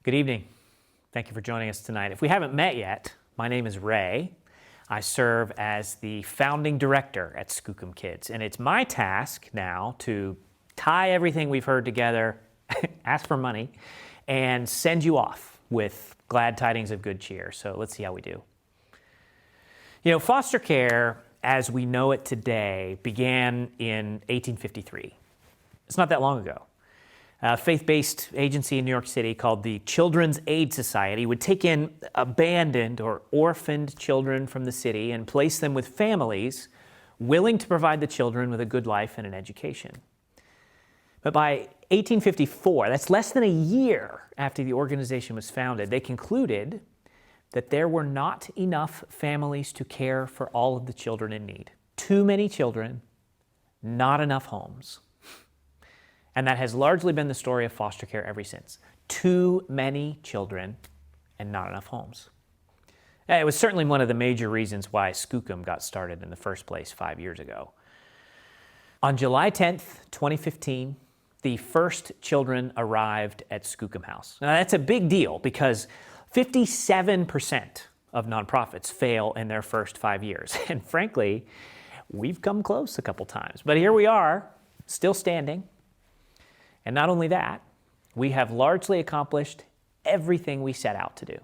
Good evening. Thank you for joining us tonight. If we haven't met yet, my name is Ray. I serve as the founding director at Skookum Kids, and it's my task now to tie everything we've heard together, ask for money, and send you off with glad tidings of good cheer. So let's see how we do. You know, foster care, as we know it today, began in 1853. It's not that long ago. A faith-based agency in New York City called the Children's Aid Society would take in abandoned or orphaned children from the city and place them with families willing to provide the children with a good life and an education. But by 1854, that's less than a year after the organization was founded, they concluded that there were not enough families to care for all of the children in need. Too many children, not enough homes. And that has largely been the story of foster care ever since. Too many children and not enough homes. It was certainly one of the major reasons why Skookum got started in the first place 5 years ago. On July 10th, 2015, the first children arrived at Skookum House. Now that's a big deal because 57% of nonprofits fail in their first 5 years. And frankly, we've come close a couple times. But here we are, still standing. And not only that, we have largely accomplished everything we set out to do.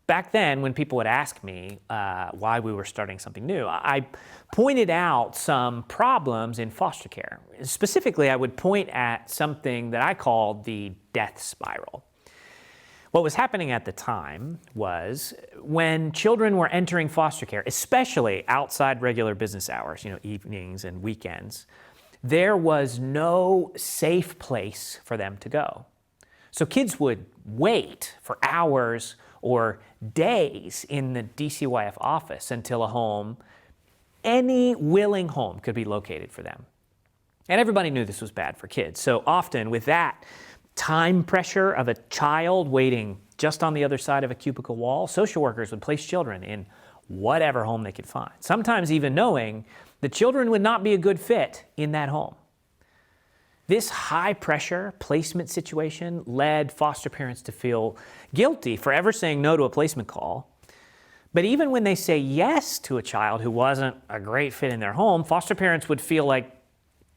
Back then, when people would ask me why we were starting something new, I pointed out some problems in foster care. Specifically, I would point at something that I called the death spiral. What was happening at the time was when children were entering foster care, especially outside regular business hours, evenings and weekends, there was no safe place for them to go. So kids would wait for hours or days in the DCYF office until a home, any willing home, could be located for them. And everybody knew this was bad for kids. So often with that time pressure of a child waiting just on the other side of a cubicle wall, social workers would place children in whatever home they could find, sometimes even knowing the children would not be a good fit in that home. This high-pressure placement situation led foster parents to feel guilty for ever saying no to a placement call. But even when they say yes to a child who wasn't a great fit in their home, foster parents would feel like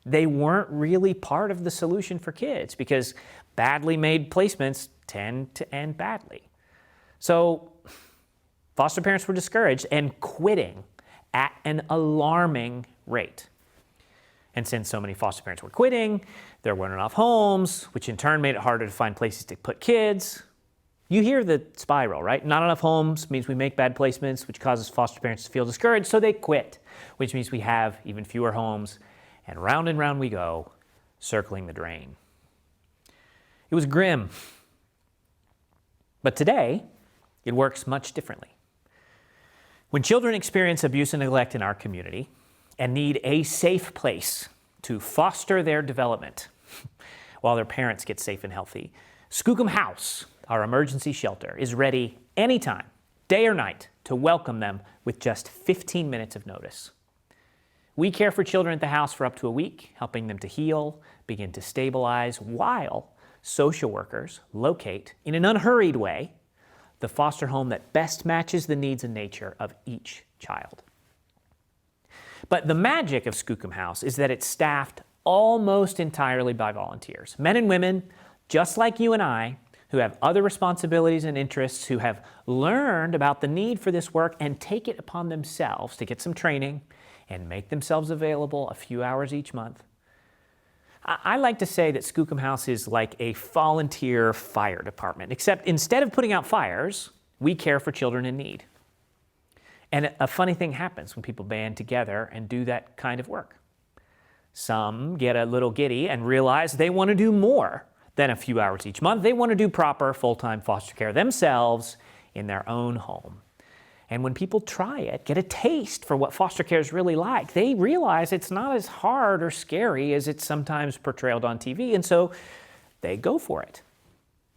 they weren't really part of the solution for kids because badly made placements tend to end badly. So foster parents were discouraged and quitting at an alarming rate. And since so many foster parents were quitting, there weren't enough homes, which in turn made it harder to find places to put kids. You hear the spiral, right? Not enough homes means we make bad placements, which causes foster parents to feel discouraged, so they quit, which means we have even fewer homes, and round we go, circling the drain. It was grim. But today, it works much differently. When children experience abuse and neglect in our community and need a safe place to foster their development while their parents get safe and healthy, Skookum House, our emergency shelter, is ready anytime, day or night, to welcome them with just 15 minutes of notice. We care for children at the house for up to a week, helping them to heal, begin to stabilize, while social workers locate, in an unhurried way, the foster home that best matches the needs and nature of each child. But the magic of Skookum House is that it's staffed almost entirely by volunteers, men and women just like you and I, who have other responsibilities and interests, who have learned about the need for this work and take it upon themselves to get some training and make themselves available a few hours each month. I like to say that Skookum House is like a volunteer fire department, except instead of putting out fires, we care for children in need. And a funny thing happens when people band together and do that kind of work. Some get a little giddy and realize they want to do more than a few hours each month. They want to do proper full-time foster care themselves in their own home. And when people try it, get a taste for what foster care is really like, they realize it's not as hard or scary as it's sometimes portrayed on TV, and so they go for it.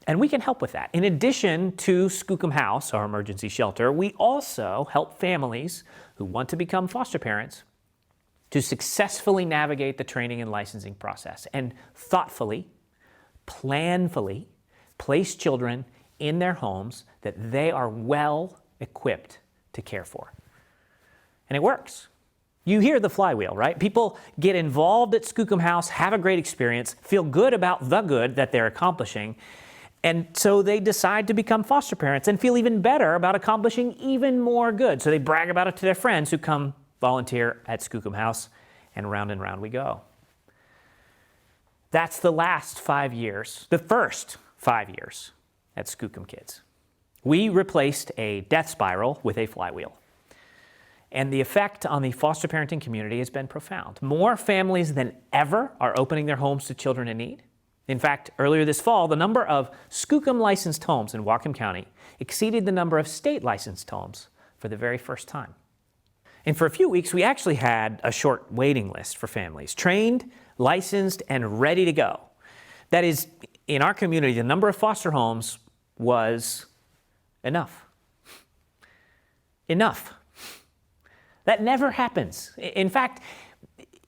And we can help with that. In addition to Skookum House, our emergency shelter, we also help families who want to become foster parents to successfully navigate the training and licensing process and thoughtfully, planfully place children in their homes that they are well equipped to care for. And it works. You hear the flywheel, right? People get involved at Skookum House, have a great experience, feel good about the good that they're accomplishing, and so they decide to become foster parents and feel even better about accomplishing even more good. So they brag about it to their friends who come volunteer at Skookum House, and round we go. That's the last 5 years, the first 5 years at Skookum Kids. We replaced a death spiral with a flywheel. And the effect on the foster parenting community has been profound. More families than ever are opening their homes to children in need. In fact, earlier this fall, the number of Skookum licensed homes in Whatcom County exceeded the number of state licensed homes for the very first time. And for a few weeks, we actually had a short waiting list for families, trained, licensed, and ready to go. That is, in our community, the number of foster homes was enough. Enough. That never happens. In fact,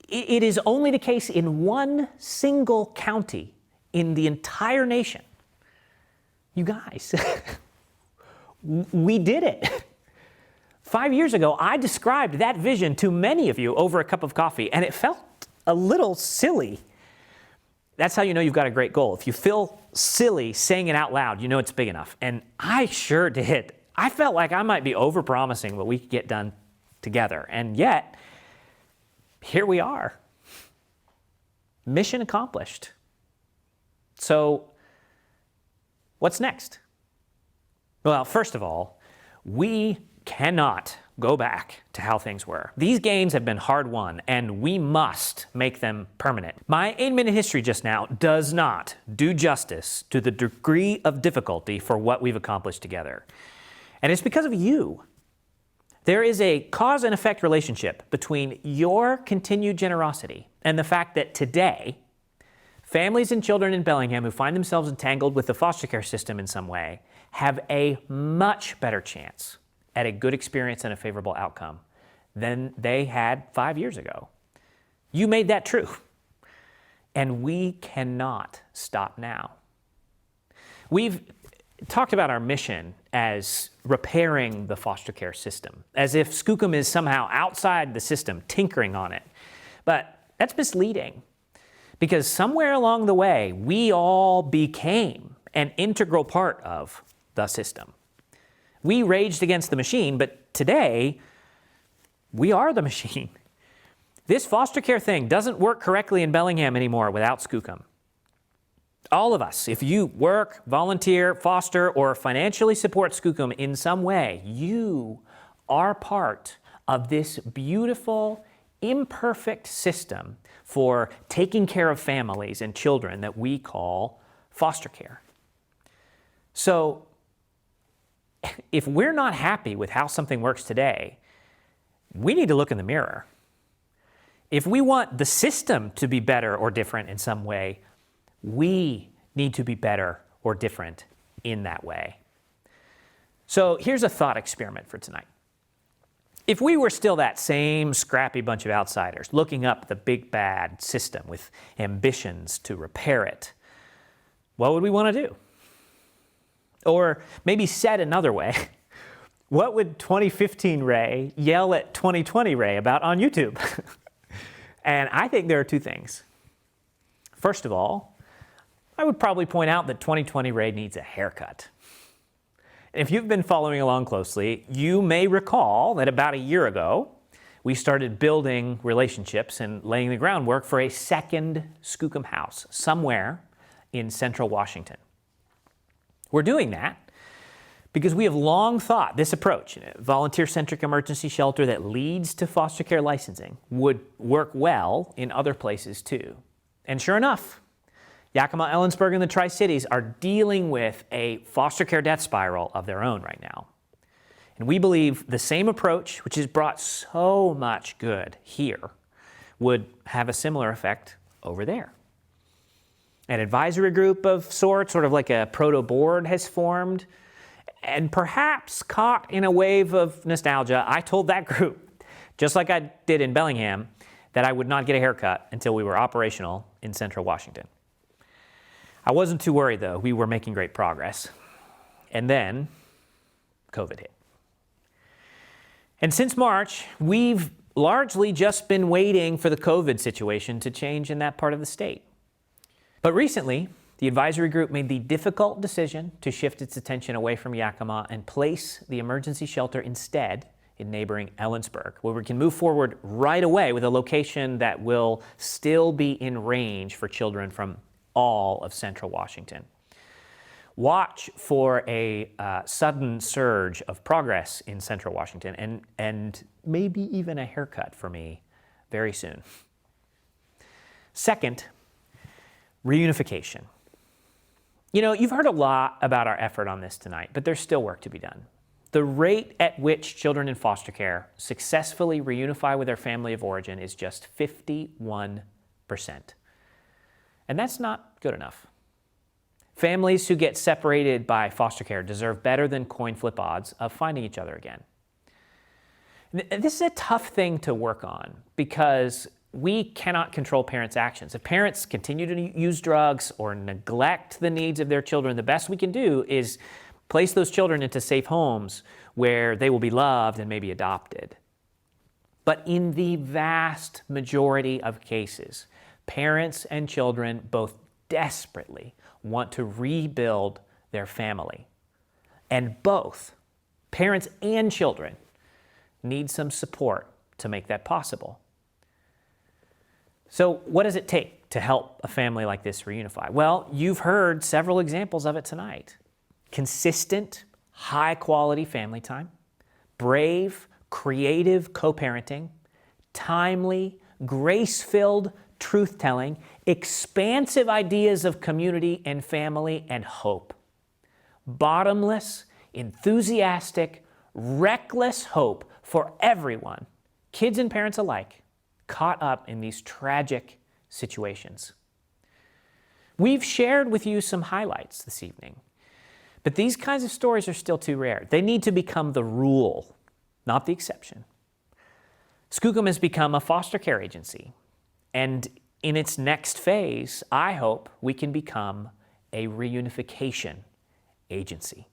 it is only the case in one single county in the entire nation. You guys, we did it. 5 years ago, I described that vision to many of you over a cup of coffee, and it felt a little silly. That's how you know you've got a great goal. If you feel silly saying it out loud, you know it's big enough. And I sure did. I felt like I might be overpromising what we could get done together. And yet, here we are. Mission accomplished. So, what's next? Well, first of all, we cannot go back to how things were. These gains have been hard won, and we must make them permanent. My 8-minute history just now does not do justice to the degree of difficulty for what we've accomplished together. And it's because of you. There is a cause and effect relationship between your continued generosity and the fact that today, families and children in Bellingham who find themselves entangled with the foster care system in some way have a much better chance at a good experience and a favorable outcome than they had 5 years ago. You made that true. And we cannot stop now. We've talked about our mission as repairing the foster care system, as if Skookum is somehow outside the system, tinkering on it. But that's misleading, because somewhere along the way, we all became an integral part of the system. We raged against the machine, but today, we are the machine. This foster care thing doesn't work correctly in Bellingham anymore without Skookum. All of us, if you work, volunteer, foster, or financially support Skookum in some way, you are part of this beautiful, imperfect system for taking care of families and children that we call foster care. So, if we're not happy with how something works today, we need to look in the mirror. If we want the system to be better or different in some way, we need to be better or different in that way. So here's a thought experiment for tonight. If we were still that same scrappy bunch of outsiders looking up the big bad system with ambitions to repair it, what would we want to do? Or maybe said another way, what would 2015 Ray yell at 2020 Ray about on YouTube? And I think there are two things. First of all, I would probably point out that 2020 Ray needs a haircut. And if you've been following along closely, you may recall that about a year ago, we started building relationships and laying the groundwork for a second Skookum House somewhere in central Washington. We're doing that because we have long thought this approach, a volunteer-centric emergency shelter that leads to foster care licensing, would work well in other places too. And sure enough, Yakima, Ellensburg, and the Tri-Cities are dealing with a foster care death spiral of their own right now. And we believe the same approach, which has brought so much good here, would have a similar effect over there. An advisory group of sorts, sort of like a proto-board, has formed. And perhaps caught in a wave of nostalgia, I told that group, just like I did in Bellingham, that I would not get a haircut until we were operational in central Washington. I wasn't too worried though. We were making great progress. And then COVID hit. And since March, we've largely just been waiting for the COVID situation to change in that part of the state. But recently, the advisory group made the difficult decision to shift its attention away from Yakima and place the emergency shelter instead in neighboring Ellensburg, where we can move forward right away with a location that will still be in range for children from all of central Washington. Watch for a sudden surge of progress in central Washington and maybe even a haircut for me very soon. Second, reunification. You know, you've heard a lot about our effort on this tonight, but there's still work to be done. The rate at which children in foster care successfully reunify with their family of origin is just 51%. And that's not good enough. Families who get separated by foster care deserve better than coin flip odds of finding each other again. This is a tough thing to work on because we cannot control parents' actions. If parents continue to use drugs or neglect the needs of their children, the best we can do is place those children into safe homes where they will be loved and maybe adopted. But in the vast majority of cases, parents and children both desperately want to rebuild their family. And both parents and children need some support to make that possible. So what does it take to help a family like this reunify? Well, you've heard several examples of it tonight. Consistent, high-quality family time, brave, creative co-parenting, timely, grace-filled truth-telling, expansive ideas of community and family and hope. Bottomless, enthusiastic, reckless hope for everyone, kids and parents alike, caught up in these tragic situations. We've shared with you some highlights this evening, but these kinds of stories are still too rare. They need to become the rule, not the exception. Skookum has become a foster care agency, and in its next phase, I hope we can become a reunification agency.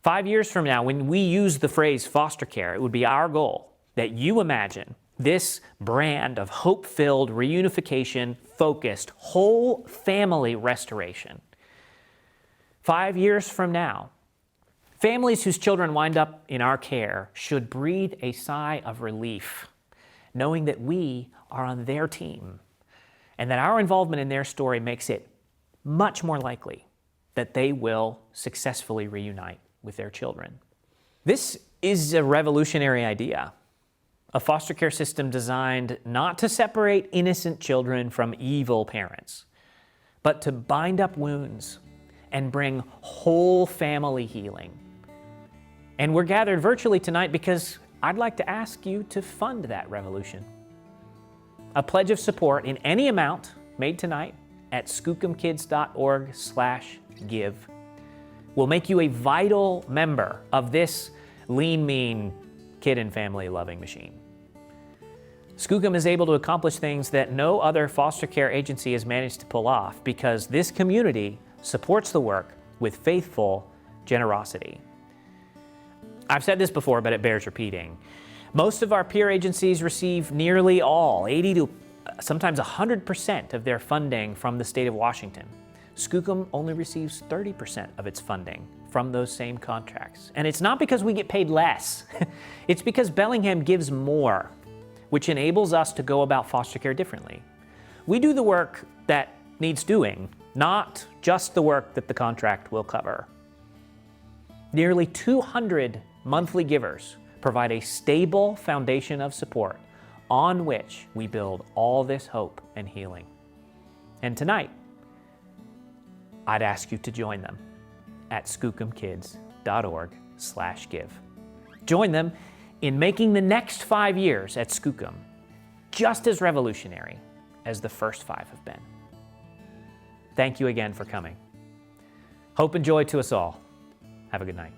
5 years from now, when we use the phrase foster care, it would be our goal that you imagine this brand of hope-filled, reunification-focused, whole family restoration. 5 years from now, families whose children wind up in our care should breathe a sigh of relief, knowing that we are on their team and that our involvement in their story makes it much more likely that they will successfully reunite with their children. This is a revolutionary idea. A foster care system designed not to separate innocent children from evil parents, but to bind up wounds and bring whole family healing. And we're gathered virtually tonight because I'd like to ask you to fund that revolution. A pledge of support in any amount made tonight at skookumkids.org/give will make you a vital member of this lean, mean, kid and family loving machine. Skookum is able to accomplish things that no other foster care agency has managed to pull off because this community supports the work with faithful generosity. I've said this before, but it bears repeating. Most of our peer agencies receive nearly all, 80 to sometimes 100% of their funding from the state of Washington. Skookum only receives 30% of its funding from those same contracts. And it's not because we get paid less. It's because Bellingham gives more, which enables us to go about foster care differently. We do the work that needs doing, not just the work that the contract will cover. Nearly 200 monthly givers provide a stable foundation of support on which we build all this hope and healing. And tonight, I'd ask you to join them at skookumkids.org/give. Join them in making the next 5 years at Skookum just as revolutionary as the first 5 have been. Thank you again for coming. Hope and joy to us all. Have a good night.